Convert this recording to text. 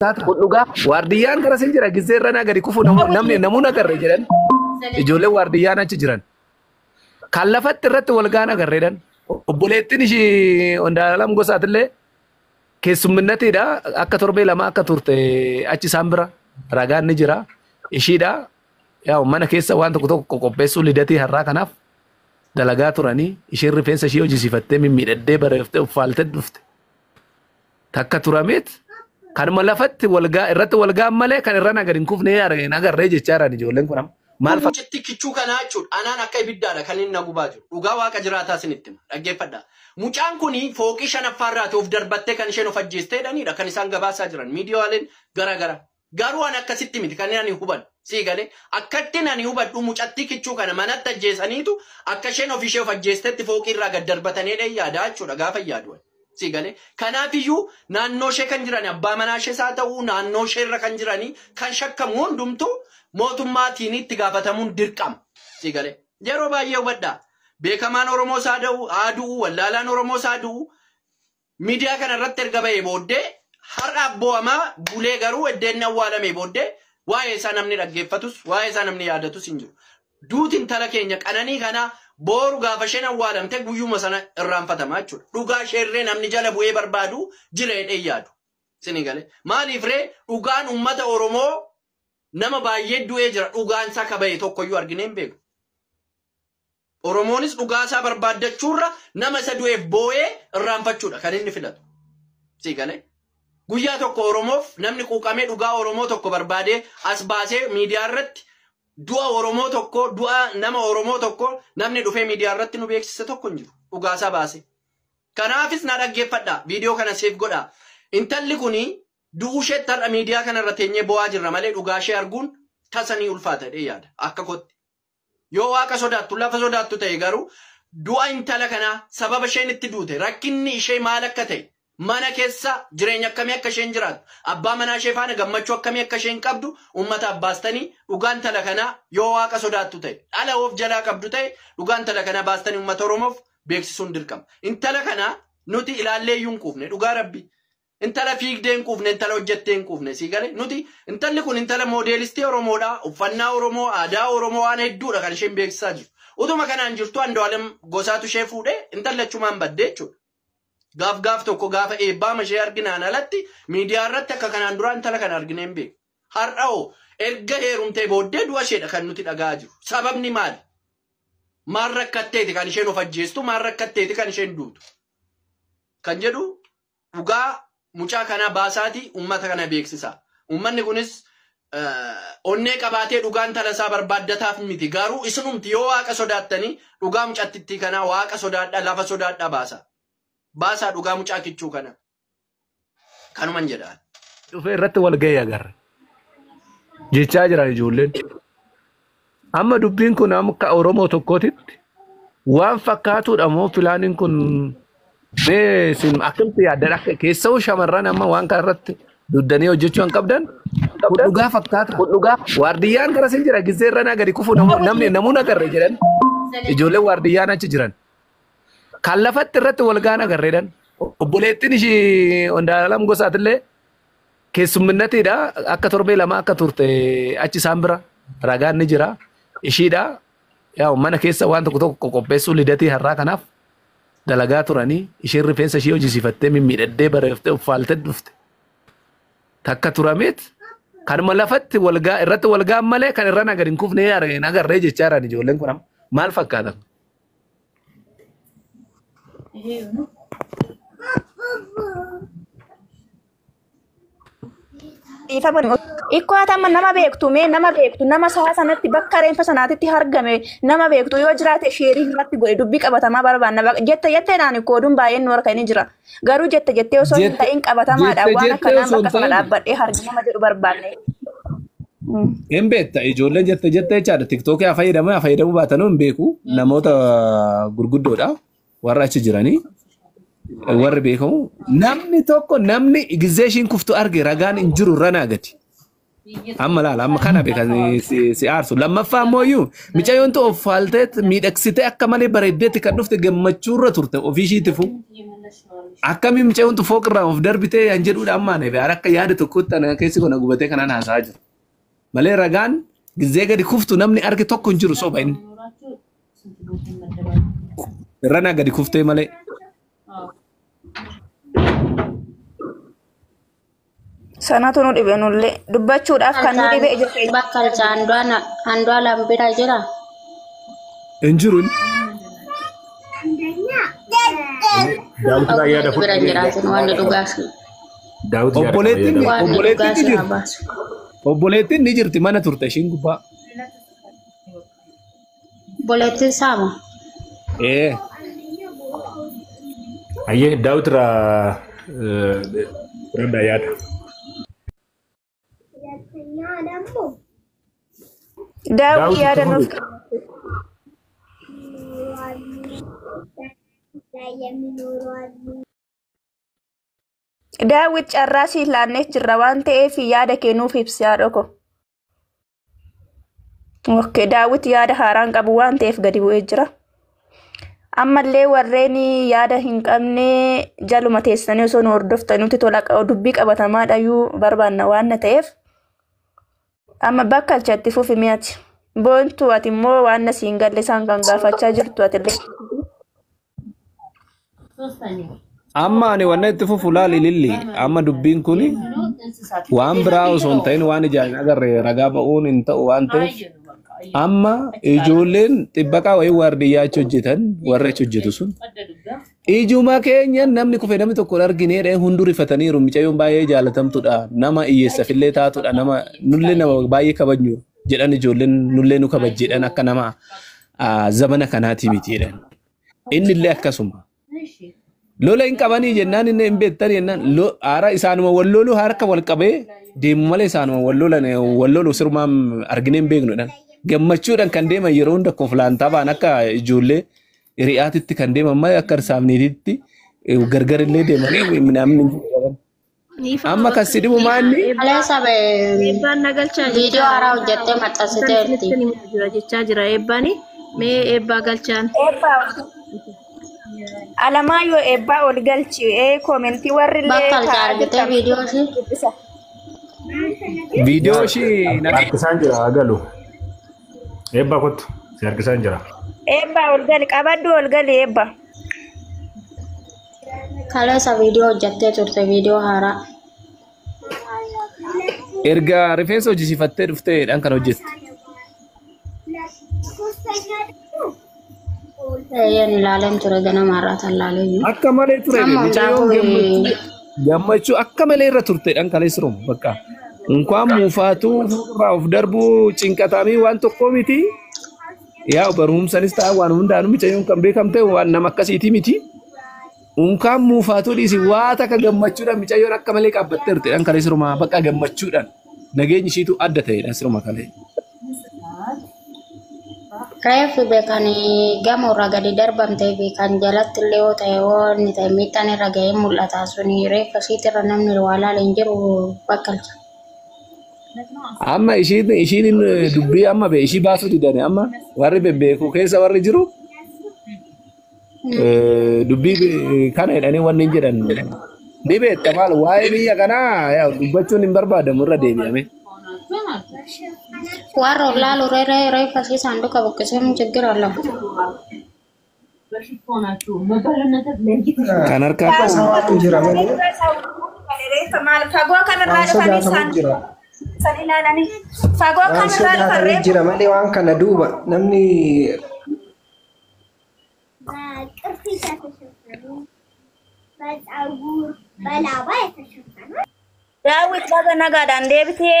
Dhugaa waardiyaan karaa sin jira gisee irra nagadi kufu namoonni agarre jedhan ijoollee waardiyyaan achi jiran kan lafatti irratti walgaan agarreedhan obboleettiin ishii Ondaalam Gosaatillee keessumminatiidha akka torbee lama akka turte achi isaan bira ragaan ni jira ishiidha yaa mana keessa waan tokko qopheessuu lidatii har'aa kanaaf dalagaa turanii isheen rifeensa ishee hojjisiifattee mimmiidhaddee bareeftee uffaaltee dhufte takka turameet kanuma lafatti walgaa irratti walgaan malee kan irra nagarin kufnee agarree jechaadhaan ijoolleen kun maal fakkii kichuu kana jechuudha anaan akka ibiddaadha kan inni nagubaa jiru dhugaa waaqa jiraataa sinitti dhaggeeffadha mucaan kuni fooqii shanaffaarraati of darbattee kan isheen of ajjeesteedhanidha kan isaan gabaasaa jiran miidiyaaleen gara garuu an akkasitti miti kan inni huban sii galee akkatti nani hubadhu mucattii kichuu kana manatti ajjeesaniitu akka isheen of ishee of ajjeesteetti fooqii irraa gad darbatanii yaadaa jechuudha gaafa yaaduwan sii galee kanaafiyyuu naannoo ishee kan jiran abbaa manaa ishee isaa ta'uu naannoo ishee irra kan jiranii kan shakkamu hundumtuu mootummaatiin itti gaafatamuun dirqama sii galee yeroo baay'ee hubadhaa beekamaan Oromoo saada'u aaduu wallaalaan Oromoo saada'u miidiyaa kana irratti erga ba'ee booddee har'a abboo'amaa bulee garuu eddeen awwaalamee booddee waa'ee isaa namni dhaggeeffatus waa'ee isaa namni yaadatus hin jiru duutiin tala keenya qananii kana booru gaafa isheen awwaalamte guyyuma sana irraanfatamaa jechuudha dhugaa isheerree namni jala bu'ee barbaadu jireedhee yaadu sinii galee maaliif ree dhugaan ummata Oromoo nama baay'ee du'ee jira dhugaan isaa kabaye tokkoyyuu arginee hin beeku Oromoonis dhugaa isaa barbaaddachuurra nama isa du'eef boo'ee irraanfachuudha kan inni filatu sii galee guyyaa tokko Oromoof namni quuqamee dhugaa Oromoo tokko barbaadee as baasee miidiyaa irratti du'a Oromoo tokko du'a nama Oromoo tokko namni dhufee miidiyaa irratti nu beeksise tokko hin jiru dhugaa isaa baasee kanaafis na dhaggeeffadha viidiyoo kana seef godha intalli kuni du'ushee tarra miidiyaa kana irra teenyee bo'aa jirra malee dhugaa ishee arguun tasanii ulfaatadhe yaada akka kotti yoo waaqa sodaattu lafa sodaattu ta'e garuu du'a intala kana sababa isheen itti duute rakkinni ishee maal akka ta'e mana keessa jireenya akkamii akka isheen jiraattu abbaa manaa ishee faana gammachuu akkamii akka isheen qabdu ummata abbaastanii dhugaan tala kana yoo waaqa sodaattu ta'e dhala of jalaa qabdu ta'e dhugaan tala kana baastanii ummata Oromoof beeksisuun dirqama intala kana nuti ilaallee iyyuu hin quufne dhugaa rabbi intala fiigdee hin quufne intala hojjettee hin quufne sii galee nuti intalli kun intala moodeelistii Oromoodha uffannaa Oromoo aadaa Oromoo waan hedduudha kan isheen beeksisaa jirtu utuma kanaan jirtu Andu'aalem Gosaatu ishee fuudhee intallachumaan baddee jechuudha gaaf tokko gaafa eebbaa mashee arginaan alatti miidiyaa irratti akka kanaan dura intala kana arginee hin beeku har'aoo erga heerumtee booddee du'a isheedha kan nuti dhagaa jiru sababni maali maal rakkatteeti kan isheen of ajjeestu maal rakkatteeti kan isheen duutu kan jedhu dhugaa mucaa kana baasaati ummata kana beeksisa ummanni kunis onnee qabaatee dhugaan talasaa barbaaddataaf miti garuu isinumti yoo waaqa sodaattanii dhugaa mucattitti kana waaqa sodaadha lafa sodaadha baasaa dhugaa mucaa kichuu kana kanuman jedhaan dhufee irratti wal ga'ee agarre jechaa jiran ijoolleen amma dubbiin kun akka Oromoo tokkootitti waan fakkaatuudha moo filaaniin kun sin akkamitti yaaddan keessa shamarran amma waan kana irratti duddanii hojjechuu hin qabdan dhugaa fakkaata waardiyyaan karaa sin jira gisee irra nagadi kufu namoonni agarre jedhan ijoollee waardiyyaan achi jiran kan lafatti irratti walgaan agarreedhan obboleettiin ishii Ondaalam Gosaatillee keessumminatiidha akka torbee lama akka turte achi isaan bira ragaan ni jira ishiidha yaa mana keessa waan tokko qopheessuu lidatii har'aa kanaaf dalagaa turanii isheen rifeensa ishee hojjisiifattee mimmiidhaddee bareeftee uffaaltee dhufte takka turameet kanuma lafatti walgaa irratti walgaan malee kan irra nagarin kufnee agarree jechaadhaan ijoolleen kun maal fakkaatan Ikko atama nama beektu nama sa'a sanatti bakka reenfa sanaatitti argame nama beektu yoo jiraate sheerii irratti godhe dubbii qabatamaa barbaanna jettee naan ikko oduun baay'een nu harka ni jira garuu jettee osoo hin ta'in qabatamaadha waan akkanaan bakka sana dhaabbadhee hargama jedhu barbaanne. Hin beekta ijoolleen jettee jechaadha tiktookii fayyadamuu baatanuu hin beeku namoota gurguddoodha warra achi jiranii. warri beekamu namni tokko namni gisee ishiin kuftu arge ragaan hin jiru irra naagati amma laala amma kana beekan si aarsu lammaffaa ammoo mucayyoon ta'u uffaaltee miidhagsitee akka malee bareeddeetti kan dhufte gammachuurra turte ofiishiitifu Akkami mucayyoo tu fooqirraa of darbitee yan jedhuudha ammaan akka yaada tokkotti ana keessi kun gubatee kanaan haasaa jiru. Malee ragaan gizee gadi kuftu namni arge tokko hin jiru soba inni. Irrana gadi kuftee malee. Sanatu nu dhibe nullee dubbachuudhaaf kan nu dhibe ija keenya. Bakka handua lambira jira. Hin jiru. Daawit yaada Bira jiraatin waan dhugaas. Obboleettiin ni jirti mana turte ishiin gubbaa. Obboleettiin saama. Ayyee Daawit yaada. Daawit yaada nuuf Daawit carraa si laanneef jirra waan ta'eef yaada kennuuf ibsaa dhoko. Okay, Daawit yaada haaraan qabu waan ta'eef gadi bu'ee jira. Ammallee warreen yaada hin qabne jaluma teessanii osoo nu hordoftanii nuti tola dubbii qabatamaa dhayuu barbaanna waan ta'eef amma bakka alchatti fufi mi'aati. Boontu ati immoo waan siin galle isaan kan gaafachaa jirtu atillee. Amma ani wanna itti fufu laali lilli amma dubbiin kun waan biraa osoo hin ta'in waan ijaan agarre ragaa ba'uun hin ta'u waan ta'eef amma ijoolleen xibbaqaa wayii waardiyyaachuu hojjetan warra achi hojjetu sun ijuma keenya namni kufee namni tokko argineedha hunduu rifataniiru mucayyoon baay'ee jaalatamtuudha nama hiyyeessafillee taatudha nama nullee nama baay'ee kabajnu jedhan ijoolleen nullee nu kabajjedhan akka nama zamana kanaati miti jedhan inni illee akkasuma. Lola hin qabanii jennaan inni hin beektan jennaan aara isaanuma wallolu harka wal qabee deemu malee isaanuma wallolu sirmaan arginee hin beeknudhaan gammachuudhaan kan deeman yeroo hunda konflaantaa ba'an akka ijoollee hiriyaatitti kan deeman malee akka irsaafniititti gargar illee deemanii namni amma kan si dhibu maanni. Aleessa viidiyoo haaraa hojjettee maxxansiteerti. Jechaa jira eebbaani mee eebbaa galchaan. Alamaayyoo eebbaa ol galchi koomentii warri illee Bakka argitee viidiyoo ishee. Viidiyoo ishee Harkisaan jira agalu. Eebbaa kottu si harkisaan jira. eebbaa ol gali qabaddu ol gali eebbaa. Kaleessa viidiyoo hojjettee turte viidiyoo haaraa. erga rifeensa hojjisiifattee dhufteedhaan kan hojjette. Yeen ilaaleen ture ganama har'aatan ilaalee. Akka malee ture mucayyoon gammachuu akka malee irra turteedhaan kaleessurum bakka unkaan muufaatu irraa of darbuu cinqatamii waan tokko miti yaa barumsanis ta'a waan hundaanuu mucayyoon kan beekamte waan nama akkasiiti miti unkaan muufaatu dhiisi waa takka gammachuudhaan mucayyoon akka malee qaabbattee turteedhaan kaleessuruma bakka gammachuudhaan nageenyi ishiitu adda ta'eedhaan siruma kalee. Reeffi beekanii gamoorraa gadi darbamtee beekan jalatti illee yoo ta'e waan ta'e miidhaan irra ga'ee mul'ata suni reeffa isiitirra namni waa laalee hin jiru bakkalcha. Amma ishiin dubbii amma be ishii baasuu didane amma warri bebbeeku keessa warri jiru dubbii kana jedhanii wanni hin jedhan ni beekta maal waa'ee biyya kanaa dubbachuun hin barbaadamu irra deebi'ame. Warra laalu reeffa isii saanduqa buqqisee mun jiggira Allah. Kan harkaa jira malee. Fagoo kanarraa dhufanii san ilaalanii fagoo kanarraa dhufanii jira malee waan kana duuba namni Daawit baga nagaadhaan deebitee